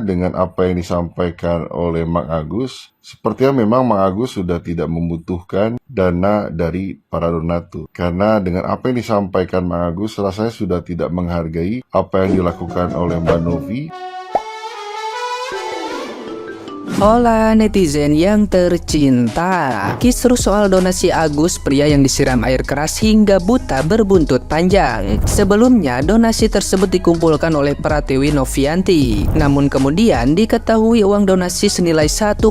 dengan apa yang disampaikan oleh Mang Agus, sepertinya memang Mang Agus sudah tidak membutuhkan dana dari para donatur. Karena dengan apa yang disampaikan Mang Agus, rasanya sudah tidak menghargai apa yang dilakukan oleh Mbak Novi. Hola netizen yang tercinta, kisruh soal donasi Agus, pria yang disiram air keras hingga buta berbuntut panjang. Sebelumnya donasi tersebut dikumpulkan oleh Pratiwi Novianti, namun kemudian diketahui uang donasi senilai 1,5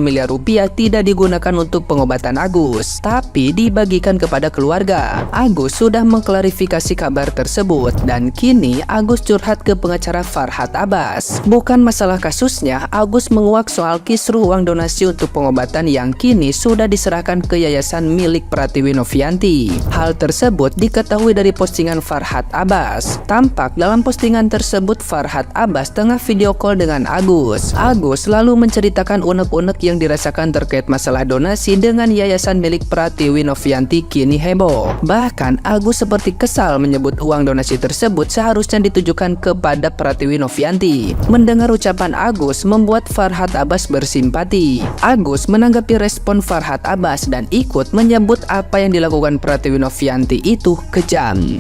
miliar rupiah tidak digunakan untuk pengobatan Agus, tapi dibagikan kepada keluarga. Agus sudah mengklarifikasi kabar tersebut dan kini Agus curhat ke pengacara Farhad Abbas. Bukan masalah kasusnya, Agus menguak soal kisruh uang donasi untuk pengobatan yang kini sudah diserahkan ke yayasan milik Pratiwi Novianti. Hal tersebut diketahui dari postingan Farhad Abbas. Tampak dalam postingan tersebut Farhad Abbas tengah video call dengan Agus. Agus lalu menceritakan unek-unek yang dirasakan terkait masalah donasi dengan yayasan milik Pratiwi Novianti kini heboh. Bahkan Agus seperti kesal menyebut uang donasi tersebut seharusnya ditujukan kepada Pratiwi Novianti. Mendengar ucapan Agus membuat Farhad Abbas bersimpati. Agus menanggapi respon Farhad Abbas dan ikut menyebut apa yang dilakukan Pratiwi Novianti itu kejam.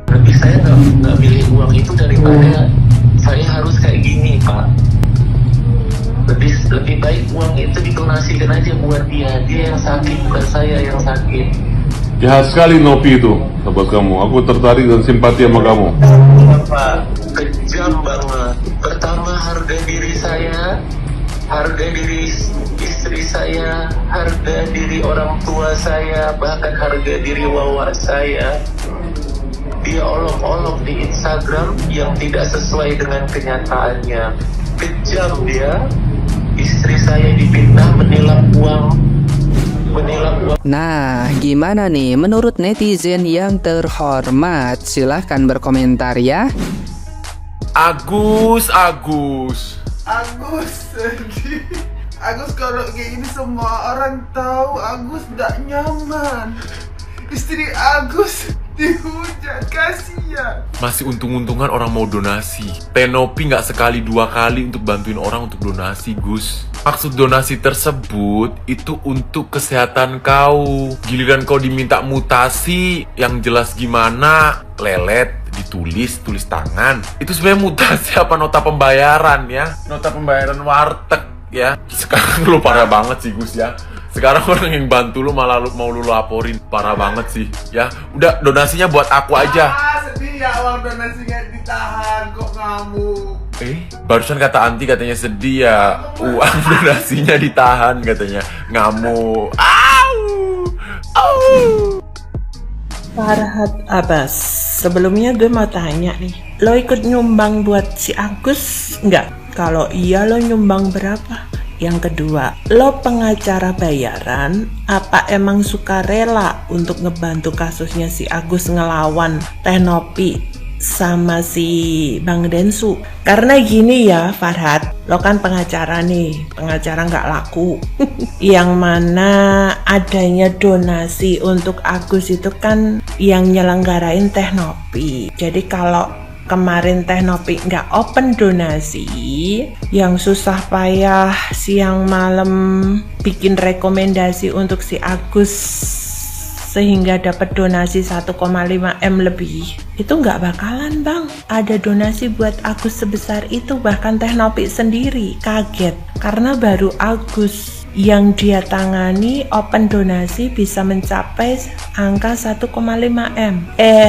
Tapi saya nggak milih uang itu daripada saya harus kayak gini, Pak. Lebih baik uang itu didonasikan aja buat dia yang sakit, bukan saya yang sakit. Jahat sekali Novi itu, sahabat kamu. Aku tertarik dan simpati sama kamu. Pak, kejam banget. Pertama, harga diri saya, harga diri istri saya, harga diri orang tua saya, bahkan harga diri wawa saya. Dia olok-olok di Instagram yang tidak sesuai dengan kenyataannya. Kejam dia. Istri saya dipitnah menilap uang. Nah, gimana nih menurut netizen yang terhormat? Silahkan berkomentar ya. Agus kalau kayak gini semua orang tahu Agus tidak nyaman. Istri Agus dihujat, kasihan. masih untung-untungan orang mau donasi. Tenopi nggak sekali dua kali untuk bantuin orang untuk donasi, Gus. Maksud donasi tersebut itu untuk kesehatan kau. Giliran kau diminta mutasi yang jelas gimana, lelet, tulis tangan. Itu sebenarnya mutasi apa nota pembayaran ya? Nota pembayaran warteg ya. Sekarang lu parah banget sih, Gus ya. Sekarang orang yang bantu lu malah mau lu laporin. Parah banget sih ya. Udah, donasinya buat aku aja. Sedih ya, uang donasinya ditahan, kok ngamuk. Barusan kata Anti katanya sedih ya. Uang donasinya ditahan katanya. Ngamuk. Farhad Abbas, sebelumnya gue mau tanya nih, lo ikut nyumbang buat si Agus nggak? Kalau iya, lo nyumbang berapa? Yang kedua, lo pengacara bayaran apa emang sukarela untuk ngebantu kasusnya si Agus ngelawan Tenopi sama si Bang Densu? Karena gini ya Farhad, lo kan pengacara nih, pengacara nggak laku. Yang mana adanya donasi untuk Agus itu kan yang nyelenggarain Tenopi. Jadi kalau kemarin Tenopi nggak open donasi, yang susah payah siang malam bikin rekomendasi untuk si Agus sehingga dapat donasi 1,5 M lebih, itu nggak bakalan bang ada donasi buat Agus sebesar itu. Bahkan Tenopi sendiri kaget karena baru Agus yang dia tangani open donasi bisa mencapai angka 1,5 M.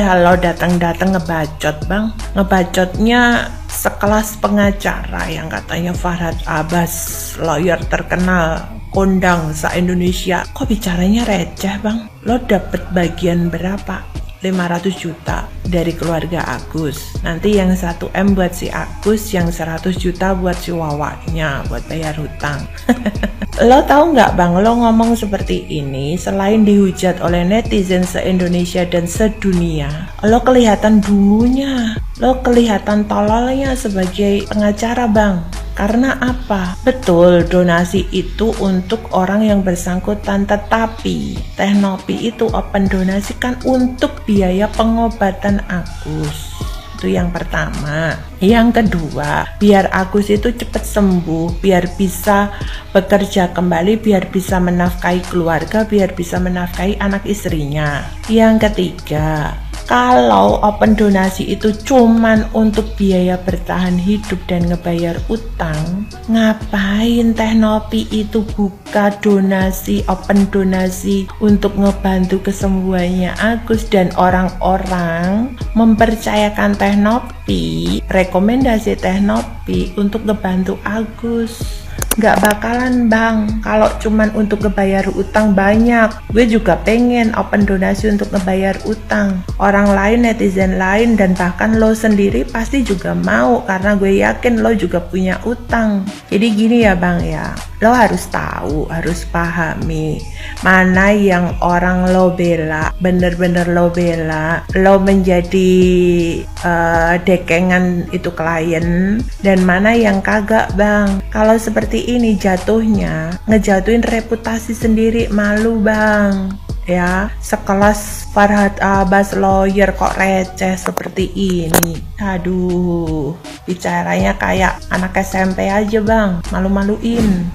Halo datang-datang ngebacot bang. Ngebacotnya sekelas pengacara yang katanya Farhad Abbas, lawyer terkenal, kondang se-Indonesia. Kok bicaranya receh bang? Lo dapet bagian berapa? 500 juta dari keluarga Agus. Nanti yang 1 M buat si Agus, yang 100 juta buat si Wawanya buat bayar hutang. Lo tahu nggak bang, lo ngomong seperti ini selain dihujat oleh netizen se-Indonesia dan sedunia, lo kelihatan dungunya, lo kelihatan tololnya sebagai pengacara bang. Karena apa? Betul, donasi itu untuk orang yang bersangkutan, tetapi Tenopi itu open donasi kan untuk biaya pengobatan Agus. Itu yang pertama. Yang kedua, biar Agus itu cepat sembuh, biar bisa bekerja kembali, biar bisa menafkahi keluarga, biar bisa menafkahi anak istrinya. Yang ketiga, kalau open donasi itu cuman untuk biaya bertahan hidup dan ngebayar utang, ngapain Teh Nopi itu buka donasi, open donasi untuk ngebantu kesembuhannya Agus, dan orang-orang mempercayakan Teh Nopi, rekomendasi Teh Nopi untuk ngebantu Agus. Nggak bakalan bang, kalau cuman untuk ngebayar utang banyak. Gue juga pengen open donasi untuk ngebayar utang. Orang lain, netizen lain, dan bahkan lo sendiri pasti juga mau, karena gue yakin lo juga punya utang. Jadi gini ya bang ya, lo harus tahu, harus pahami mana yang orang lo bela, bener-bener lo bela, lo menjadi dekengan itu klien, dan mana yang kagak bang. Kalau seperti ini jatuhnya ngejatuhin reputasi sendiri, malu bang. Ya, sekelas Farhad Abbas lawyer kok receh seperti ini. Aduh, bicaranya kayak anak SMP aja bang, malu-maluin.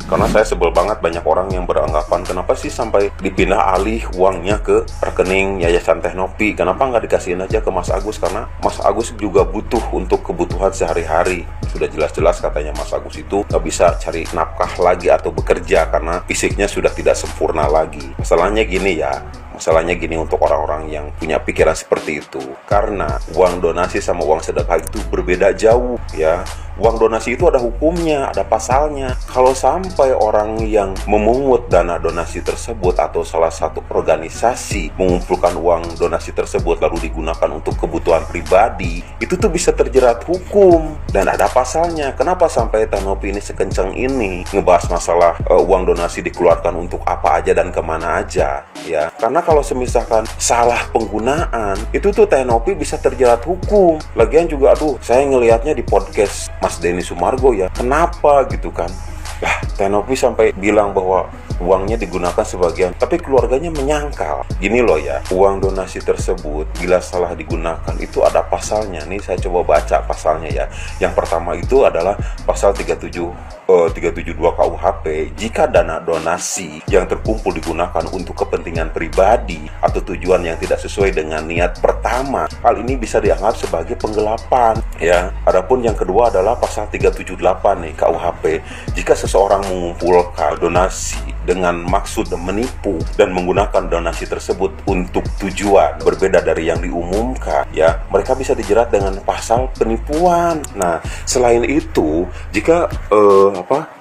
Karena saya sebel banget banyak orang yang beranggapan kenapa sih sampai dipindah alih uangnya ke rekening Yayasan Teh Nopi, kenapa nggak dikasihin aja ke Mas Agus, karena Mas Agus juga butuh untuk kebutuhan sehari-hari. Sudah jelas-jelas katanya Mas Agus itu nggak bisa cari nafkah lagi atau bekerja karena fisiknya sudah tidak sempurna lagi. Masalahnya gini untuk orang-orang yang punya pikiran seperti itu, karena uang donasi sama uang sedekah itu berbeda jauh ya. Uang donasi itu ada hukumnya, ada pasalnya. Kalau sampai orang yang memungut dana donasi tersebut atau salah satu organisasi mengumpulkan uang donasi tersebut lalu digunakan untuk kebutuhan pribadi, itu tuh bisa terjerat hukum dan ada pasalnya. Kenapa sampai Teh Nopi ini sekencang ini ngebahas masalah uang donasi dikeluarkan untuk apa aja dan kemana aja ya? Karena kalau semisalkan salah penggunaan, itu tuh Teh Nopi bisa terjerat hukum. Lagian juga saya ngelihatnya di podcast Mas Denny Sumargo ya, kenapa gitu kan? Lah, Teh Nopi sampai bilang bahwa uangnya digunakan sebagian, tapi keluarganya menyangkal. Gini loh ya, uang donasi tersebut bila salah digunakan itu ada pasalnya. Nih saya coba baca pasalnya ya. Yang pertama itu adalah pasal 372 KUHP. Jika dana donasi yang terkumpul digunakan untuk kepentingan pribadi atau tujuan yang tidak sesuai dengan niat pertama, hal ini bisa dianggap sebagai penggelapan ya. Adapun yang kedua adalah pasal 378 nih KUHP. Jika seseorang mengumpulkan donasi dengan maksud menipu dan menggunakan donasi tersebut untuk tujuan berbeda dari yang diumumkan ya, mereka bisa dijerat dengan pasal penipuan. Nah, selain itu, jika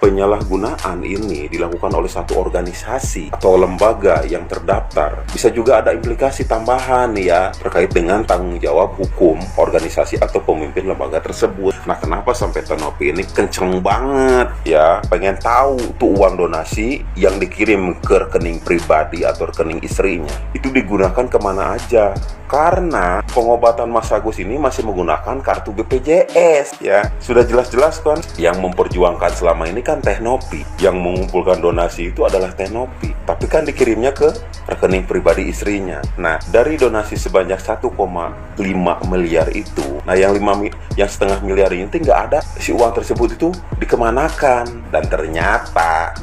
penyalahgunaan ini dilakukan oleh satu organisasi atau lembaga yang terdaftar, bisa juga ada implikasi tambahan ya terkait dengan tanggung jawab hukum organisasi atau pemimpin lembaga tersebut. Nah, kenapa sampai Teh Nopi ini kenceng banget ya pengen tahu tuh uang donasi yang dikirim ke rekening pribadi atau rekening istrinya itu digunakan kemana aja? Karena pengobatan Mas Agus ini masih menggunakan kartu BPJS ya. Sudah jelas-jelas kan yang memperjuangkan selama ini kan Teh Nopi, yang mengumpulkan donasi itu adalah Teh Nopi, tapi kan dikirimnya ke rekening pribadi istrinya. Nah, dari donasi sebanyak 1,5 miliar itu, nah yang setengah miliar ini nggak ada si uang tersebut itu dikemanakan. Dan ternyata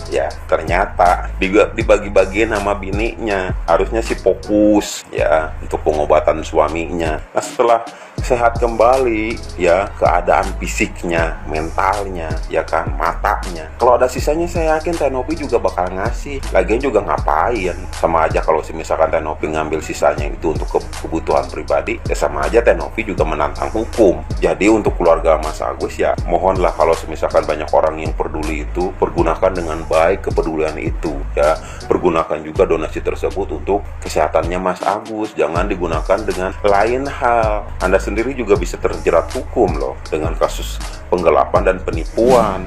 dibagi-bagiin sama bininya. Harusnya sih fokus ya untuk pengobatan suaminya. Nah, setelah sehat kembali ya, keadaan fisiknya, mentalnya ya kan, matanya, kalau ada sisanya saya yakin Teh Nopi juga bakal ngasih. Lagian juga ngapain, sama aja kalau misalkan Teh Nopi ngambil sisanya itu untuk kebutuhan pribadi ya, sama aja Teh Nopi juga menantang hukum. Jadi untuk keluarga Mas Agus ya, mohonlah kalau misalkan banyak orang yang peduli itu, pergunakan dengan baik kepedulian itu ya. Pergunakan juga donasi tersebut untuk kesehatannya Mas Agus, jangan digunakan dengan lain hal. Anda sendiri juga bisa terjerat hukum loh dengan kasus penggelapan dan penipuan.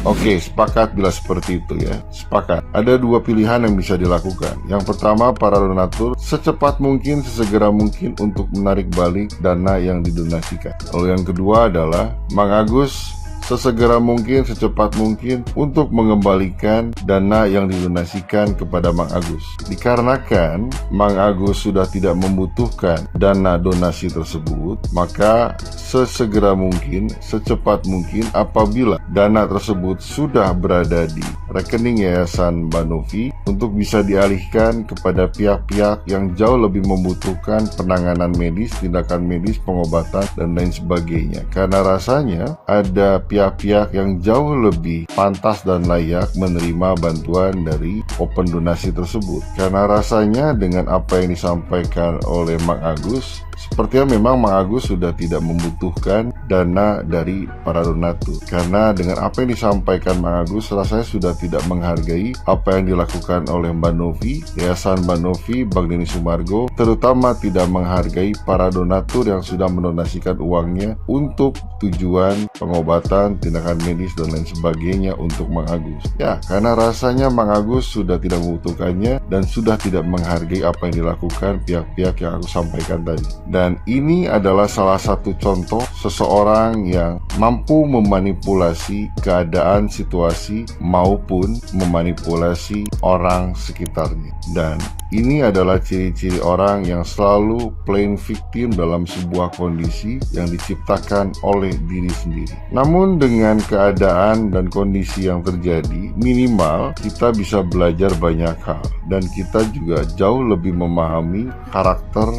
Oke, sepakat bila seperti itu ya. Sepakat. Ada dua pilihan yang bisa dilakukan. Yang pertama, para donatur secepat mungkin, sesegera mungkin untuk menarik balik dana yang didonasikan. Lalu yang kedua adalah Mang Agus sesegera mungkin, secepat mungkin untuk mengembalikan dana yang didonasikan kepada Mang Agus. Dikarenakan Mang Agus sudah tidak membutuhkan dana donasi tersebut, maka sesegera mungkin, secepat mungkin apabila dana tersebut sudah berada di rekening Yayasan Mbak Novi untuk bisa dialihkan kepada pihak-pihak yang jauh lebih membutuhkan penanganan medis, tindakan medis, pengobatan, dan lain sebagainya. Karena rasanya ada pihak-pihak yang jauh lebih pantas dan layak menerima bantuan dari open donasi tersebut. Karena rasanya dengan apa yang disampaikan oleh Mang Agus, sepertinya memang Mang Agus sudah tidak membutuhkan dana dari para donatur. Karena dengan apa yang disampaikan Mang Agus, rasanya sudah tidak menghargai apa yang dilakukan oleh Mbak Novi, Yayasan Mbak Novi, Bang Denny Sumargo, terutama tidak menghargai para donatur yang sudah mendonasikan uangnya untuk tujuan pengobatan, tindakan medis, dan lain sebagainya untuk Mang Agus. Ya, karena rasanya Mang Agus sudah tidak membutuhkannya dan sudah tidak menghargai apa yang dilakukan pihak-pihak yang aku sampaikan tadi. Dan ini adalah salah satu contoh seseorang yang mampu memanipulasi keadaan, situasi, maupun memanipulasi orang sekitarnya. Dan ini adalah ciri-ciri orang yang selalu playing victim dalam sebuah kondisi yang diciptakan oleh diri sendiri. Namun dengan keadaan dan kondisi yang terjadi, minimal kita bisa belajar banyak hal. Dan kita juga jauh lebih memahami karakter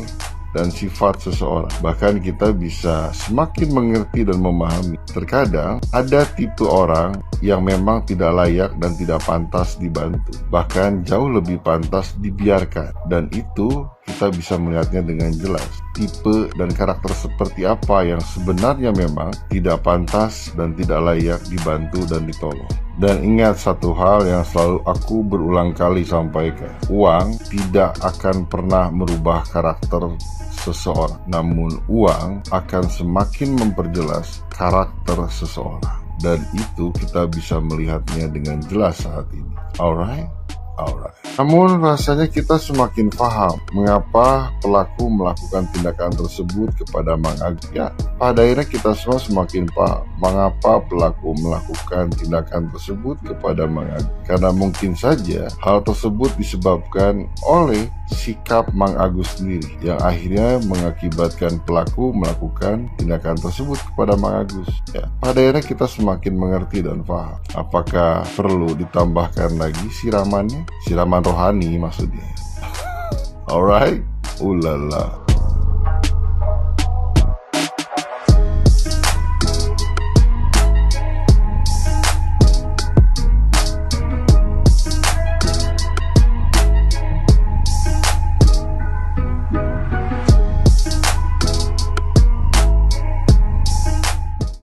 dan sifat seseorang. Bahkan kita bisa semakin mengerti dan memahami. Terkadang ada tipe orang yang memang tidak layak dan tidak pantas dibantu. Bahkan jauh lebih pantas dibiarkan. Dan itu kita bisa melihatnya dengan jelas. Tipe dan karakter seperti apa yang sebenarnya memang tidak pantas dan tidak layak dibantu dan ditolong. Dan ingat satu hal yang selalu aku berulang kali sampaikan. Uang tidak akan pernah merubah karakter seseorang. Namun uang akan semakin memperjelas karakter seseorang. Dan itu kita bisa melihatnya dengan jelas saat ini. Alright. Namun rasanya kita semakin paham mengapa pelaku melakukan tindakan tersebut kepada Mang Agus. Ya, pada akhirnya kita semua semakin paham mengapa pelaku melakukan tindakan tersebut kepada Mang Agus. Karena mungkin saja hal tersebut disebabkan oleh sikap Mang Agus sendiri yang akhirnya mengakibatkan pelaku melakukan tindakan tersebut kepada Mang Agus. Ya, pada akhirnya kita semakin mengerti dan paham. Apakah perlu ditambahkan lagi siramannya? Siraman rohani maksudnya. Alright, ulala.